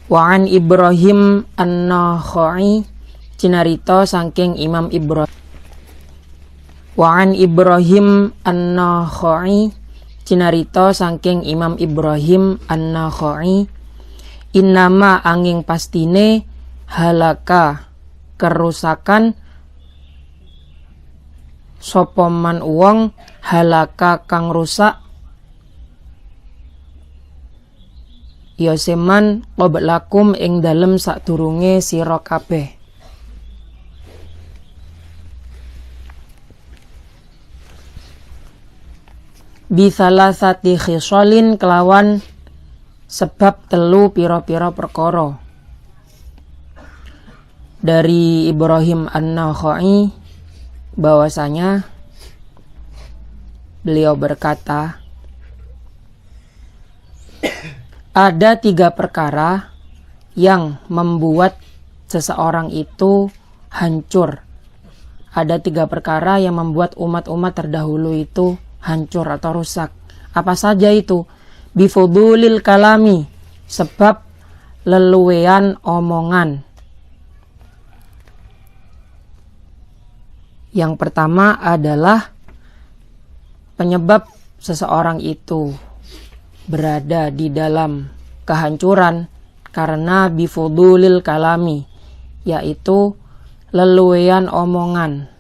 Wa an Ibrahim an-Nakhai cinarita saking Imam Ibrahim. Wa an Ibrahim an-Nakhai cinarita saking Imam Ibrahim an-Nakhai, innama angin pastine halaka kerusakan sopoman uang halaka kang rusak yoseman qablakum ing dalem sadurunge sira kabeh. Bisalasati khisalin kelawan sebab telu pira-pira perkara. Dari Ibrahim an-Nakhai bahwasanya beliau berkata, ada 3 perkara yang membuat seseorang itu hancur. Ada 3 perkara yang membuat umat-umat terdahulu itu hancur atau rusak. Apa saja itu? Bifudulil kalami, sebab leluwean omongan. Yang pertama adalah penyebab seseorang itu berada di dalam kehancuran karena bifudulil kalami, yaitu leluwean omongan,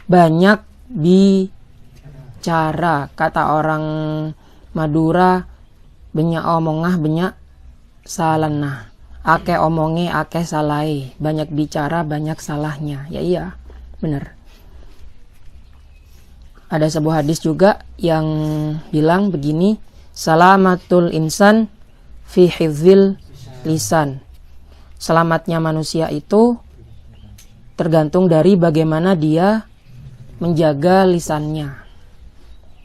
banyak bicara. Kata orang Madura, banyak omongah banyak salanah, ake omongi ake salai, banyak bicara banyak salahnya. Ya iya, benar. Ada sebuah hadis juga yang bilang begini, salamatul insan fi hifzil lisan. Selamatnya manusia itu tergantung dari bagaimana dia menjaga lisannya.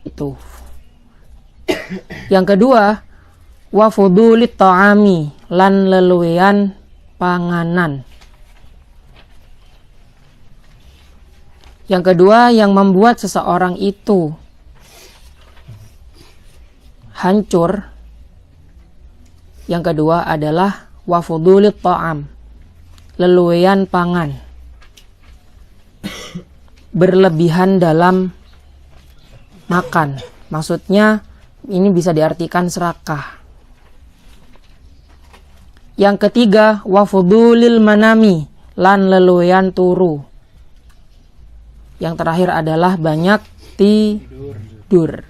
Itu. Yang kedua, wa fudulit ta'ami, lan leluwean panganan. Yang kedua yang membuat seseorang itu hancur, yang kedua adalah wa fudulit ta'am, leluwean pangan, berlebihan dalam makan. Maksudnya ini bisa diartikan serakah. Yang ketiga wa fudulil manami, lan leluwean turu. Yang terakhir adalah banyak tidur.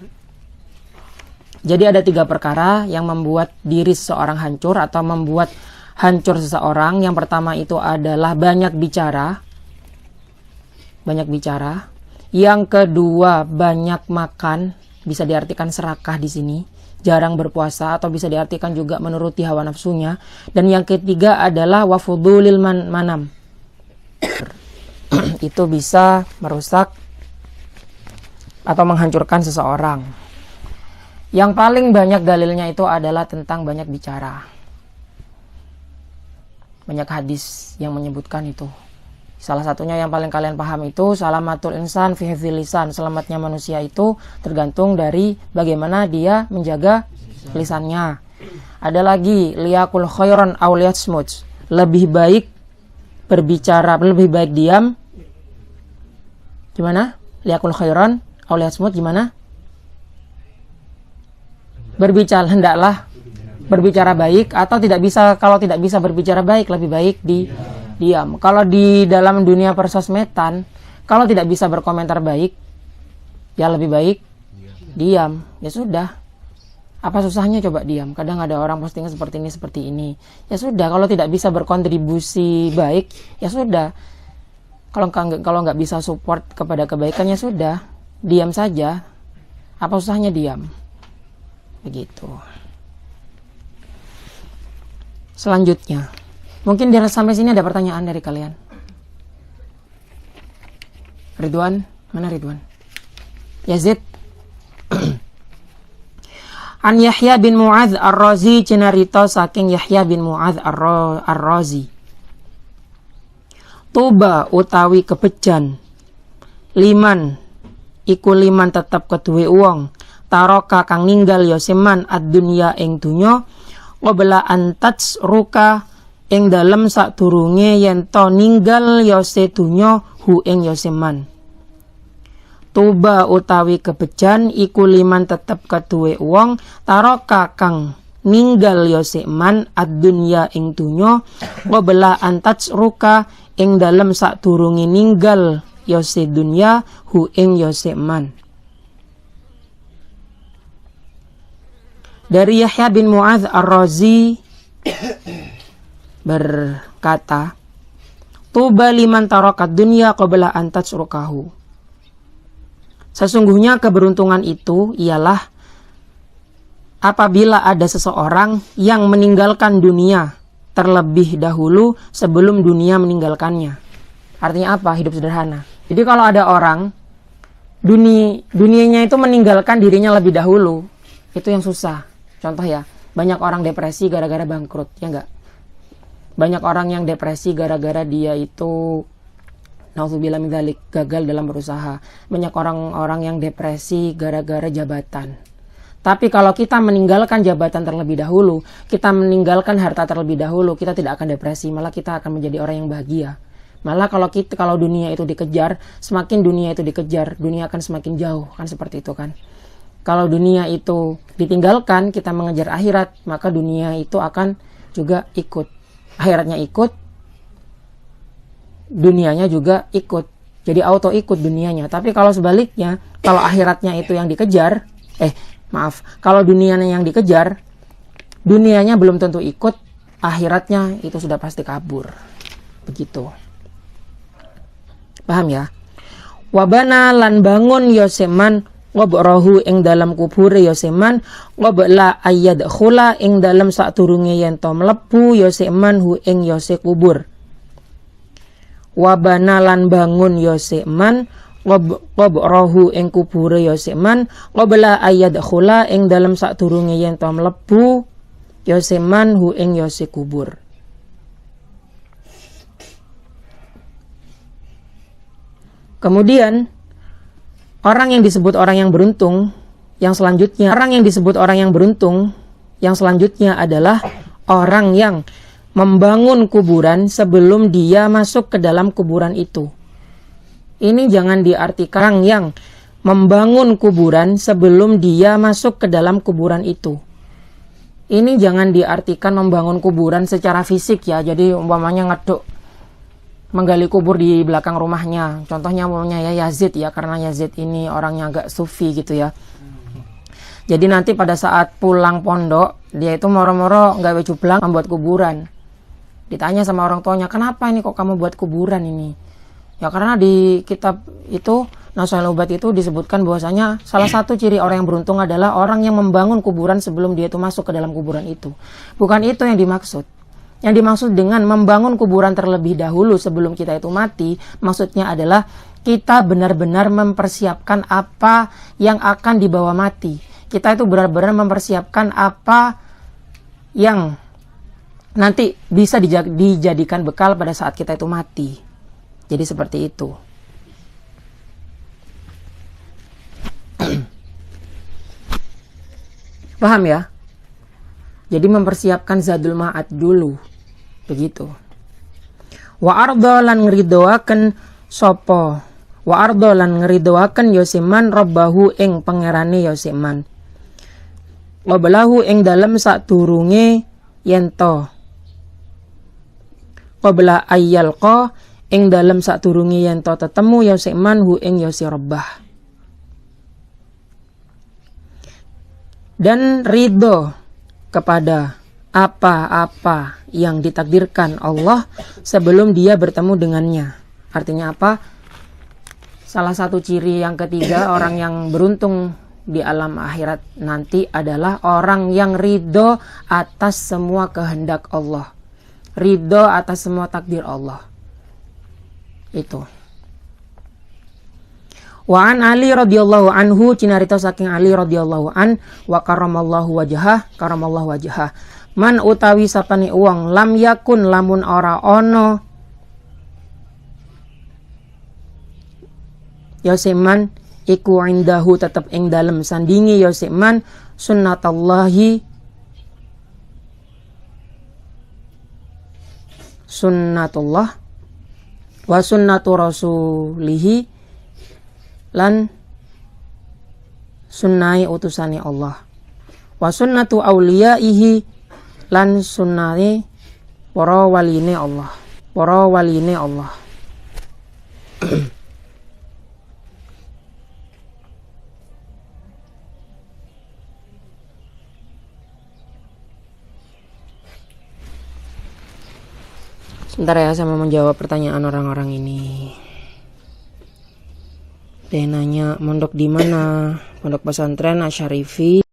Jadi ada 3 perkara yang membuat diri seseorang hancur atau membuat hancur seseorang. Yang pertama itu adalah banyak bicara. Banyak bicara. Yang kedua banyak makan, bisa diartikan serakah di sini, jarang berpuasa, atau bisa diartikan juga menuruti hawa nafsunya. Dan yang ketiga adalah wafudulil manam. Itu bisa merusak atau menghancurkan seseorang. Yang paling banyak dalilnya itu adalah tentang banyak bicara. Banyak hadis yang menyebutkan itu. Salah satunya yang paling kalian paham itu salamatul insan fi hifdzil lisan. Selamatnya manusia itu tergantung dari bagaimana dia menjaga lisannya. Ada lagi liyakul khairan aw liyasmut. Lebih baik berbicara, lebih baik diam. Gimana? Liyakul khairan aw liyasmut gimana? Berbicara, hendaklah berbicara baik, atau tidak bisa, kalau tidak bisa berbicara baik lebih baik diam. Kalau di dalam dunia persosmedan, kalau tidak bisa berkomentar baik, ya lebih baik diam. Ya sudah. Apa susahnya coba diam? Kadang ada orang postingnya seperti ini. Ya sudah, kalau tidak bisa berkontribusi baik, ya sudah. Kalau nggak bisa support kepada kebaikan, ya sudah, diam saja. Apa susahnya diam? Begitu. Selanjutnya, mungkin sampai sini ada pertanyaan dari kalian. Ridwan, mana Ridwan? Yazid. An Yahya bin Mu'adz Ar-Razi cenarita saking Yahya bin Mu'adz Ar-Razi. Tuba utawi kebejan liman iku liman tetep keduwe wong taroka kang ninggal ya seman ad-dunya ing dunya qabla an tatsruka ing dalem sadurunge yen to ninggal ya sedunya hu ing ya seman. Tuba utawi kebejan iku liman tetep keduwe wong taroka kang ninggal ya seman ad-dunya ing dunya qabla an tatsruka ing dalem sadurunge ninggal ya sedunya hu ing ya seman. Dari Yahya bin Mu'adz Ar-Razi berkata, tuba liman tarokat dunya qabla an tatsrukahu. Sesungguhnya keberuntungan itu ialah apabila ada seseorang yang meninggalkan dunia terlebih dahulu sebelum dunia meninggalkannya. Artinya apa? Hidup sederhana. Jadi kalau ada orang dunianya itu meninggalkan dirinya lebih dahulu, itu yang susah. Contoh ya, banyak orang depresi gara-gara bangkrut, ya enggak? Banyak orang yang depresi gara-gara dia itu naudzubillah min dzalik, gagal dalam berusaha. Banyak orang-orang yang depresi gara-gara jabatan. Tapi kalau kita meninggalkan jabatan terlebih dahulu, kita meninggalkan harta terlebih dahulu, kita tidak akan depresi, malah kita akan menjadi orang yang bahagia. Malah kalau dunia itu dikejar, semakin dunia itu dikejar, dunia akan semakin jauh, kan seperti itu kan. Kalau dunia itu ditinggalkan, kita mengejar akhirat, maka dunia itu akan juga ikut. Akhiratnya ikut, dunianya juga ikut. Jadi auto ikut dunianya. Tapi kalau sebaliknya, kalau akhiratnya itu yang dikejar, kalau dunianya yang dikejar, dunianya belum tentu ikut, akhiratnya itu sudah pasti kabur. Begitu. Paham ya? Wabana lan bangun yoseman ngobrahu ing dalam kubur yoseman ngobla ayad khula ing dalam saturunge yen to mlebu yoseman hu ing yose kubur. Wabana lan bangun yoseman ngobrahu ing kubur yoseman ngobla ayad khula ing dalam saturunge yen to mlebu yoseman hu ing yose kubur. Kemudian orang yang disebut orang yang beruntung yang selanjutnya adalah orang yang membangun kuburan sebelum dia masuk ke dalam kuburan itu. Ini jangan diartikan yang membangun kuburan sebelum dia masuk ke dalam kuburan itu. Ini jangan diartikan membangun kuburan secara fisik ya. Jadi umpamanya menggali kubur di belakang rumahnya. Contohnya umpamanya ya Yazid ya, karena Yazid ini orangnya agak sufi gitu ya. Jadi nanti pada saat pulang pondok, dia itu moro-moro nggawe jublang membuat kuburan. Ditanya sama orang tuanya, kenapa ini kok kamu buat kuburan ini? Ya karena di kitab itu, Nasuhul Ubad itu disebutkan bahwasanya salah satu ciri orang yang beruntung adalah orang yang membangun kuburan sebelum dia itu masuk ke dalam kuburan itu. Bukan itu yang dimaksud. Yang dimaksud dengan membangun kuburan terlebih dahulu sebelum kita itu mati, maksudnya adalah kita benar-benar mempersiapkan apa yang akan dibawa mati. Kita itu benar-benar mempersiapkan apa yang nanti bisa dijadikan bekal pada saat kita itu mati. Jadi seperti itu. Paham ya? Jadi mempersiapkan zadul ma'ad dulu. Begitu. Wa ardo lan ngridoaken sapa. Wa ardo lan ngridoaken yoseman rabbahu ing pangerane yoseman. Wa balahu ing dalem sadurunge yento. Qabla ayyalqa ing dalem sadurunge yento tetemu yoseman hu ing yose rabbah. Dan ridho kepada apa-apa yang ditakdirkan Allah sebelum dia bertemu dengannya. Artinya apa? Salah satu ciri yang ketiga orang yang beruntung di alam akhirat nanti adalah orang yang ridho atas semua kehendak Allah, ridho atas semua takdir Allah. Itu. Wa an Ali radhiyallahu anhu, cinarita saking Ali radhiyallahu an, wa karamallahu wajhah. Man utawi sapane wong lam yakun lamun ora ono yoseman iku indahu tetep ing dalem sandingi yoseman sunnatullahi sunnatullah wa sunnatu rasulihi lan sunnai utusane Allah wa sunnatu auliyaihi lan sunnane para waline Allah Sebentar ya, saya mau menjawab pertanyaan orang-orang ini. Dia nanya mondok di mana? Pondok pesantren Asyarifi